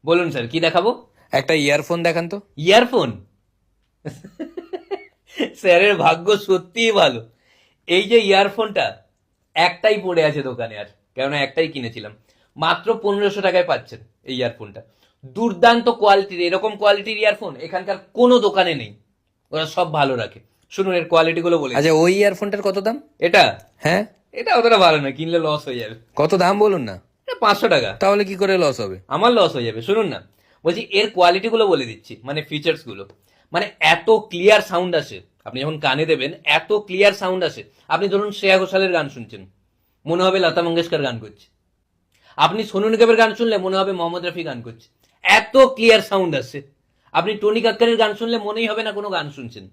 বলুন স্যার, কি দেখাবো? একটা ইয়ারফোন দেখান তো। ইয়ারফোন? স্যারের ভাগ্য সত্যিই ভালো। এই যে ইয়ারফোনটা, একটাই পড়ে আছে দোকানে, আর কেননা একটাই কিনেছিলাম। মাত্র 1500 টাকায় পাচ্ছেন এই ইয়ারফোনটা। দুর্দান্ত কোয়ালিটির, এরকম কোয়ালিটির ইয়ারফোন এখানকার কোনো দোকানে নেই। ওরা সব ভালো রাখে। শুনুন এর কোয়ালিটি গুলো বলে আচ্ছা, ওই ইয়ারফোনটার কত দাম? এটা হ্যাঁ, এটা অতটা ভালো না, কিনলে লস হয়ে যাবে। কত দাম বলুন না। এটা 500 টাকা। তাহলে কি করে লস হবে? আমার লস হয়ে যাবে, শুনুন না। বলছি এর কোয়ালিটি গুলো বলে দিচ্ছি, মানে ফিচার্স গুলো। মানে এত ক্লিয়ার সাউন্ড আসে, আপনি যখন কানে দেবেন এত ক্লিয়ার সাউন্ড আসে। আপনি ধরুন শ্রেয়া ঘোষালের গান শুনছেন, মনে হবে লতা মঙ্গেশকর গান করছে। আপনি সোনু নিগমের গান শুনলে মনে হবে মোহাম্মদ রফি গান করছে। এত ক্লিয়ার সাউন্ড আসে। আপনি টনি কাক্কারের গান শুনলে মনেই হবে না কোনো গান শুনছেন,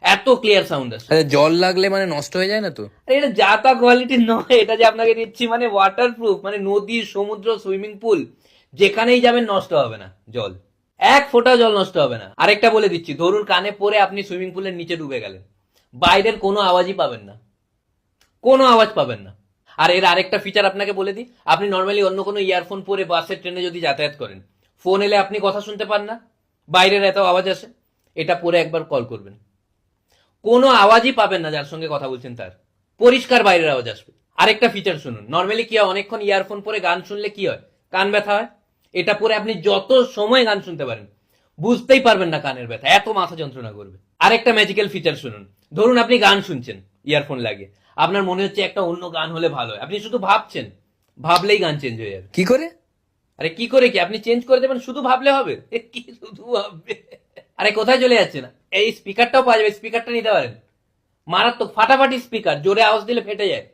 এত ক্লিয়ার সাউন্ড আসে। আচ্ছা, জল লাগলে মানে নষ্ট হয়ে যায় না তো? আরে এটা যা তা কোয়ালিটির নয়, এটা যে আপনাকে দিচ্ছি মানে ওয়াটার প্রুফ, মানে নদী, সমুদ্র, সুইমিং পুল যেখানেই যাবেন নষ্ট হবে না জল। এক ফোঁটা জল নষ্ট হবে না। আরেকটা বলে দিচ্ছি, ধরুন কানে পরে আপনি সুইমিং পুলের নিচে ডুবে গেলেন, বাইরের কোনো আওয়াজই পাবেন না, কোনো আওয়াজ পাবেন না। আর এর আরেকটা ফিচার আপনাকে বলে দিই, আপনি নর্মালি অন্য কোনো ইয়ারফোন পরে বাসে ট্রেনে যদি যাতায়াত করেন, ফোন এলে আপনি কথা শুনতে পান না, বাইরের এত আওয়াজ আসে। এটা পরে একবার কল করবেন, কোনো আওয়াজই পাবেন না যার সঙ্গে কথা বলছেন তার, পরিষ্কার বাইরের আওয়াজ আসবে। আরেকটা ফিচার শুনুন, নর্মালি কি হয়, অনেকক্ষণ ইয়ারফোন পরে গান শুনলে কি হয়, কান ব্যথা হয়। এটা পরে আপনি যত সময় গান শুনতে পারেন, বুঝতেই পারবেন না কানের ব্যথা, এত মাথা যন্ত্রণা করবে। আরেকটা ম্যাজিক্যাল ফিচার শুনুন, ধরুন আপনি গান শুনছেন ইয়ারফোন লাগিয়ে, আপনার মনে হচ্ছে একটা অন্য গান হলে ভালো হয়, আপনি শুধু ভাবছেন, ভাবলেই গান চেঞ্জ হয়ে যাবে। কি করে? আরে কি করে কি, আপনি চেঞ্জ করে দেবেন, শুধু ভাবলে হবে? কি শুধু ভাববে? আরে কোথায় চলে যাচ্ছে না, এই স্পিকারটাও পাওয়া যাবে, স্পিকারটা নিতে পারেন। মারাত্মক ফাটাফাটি স্পিকার, জোরে আওয়াজ দিলে ফেটে যায়।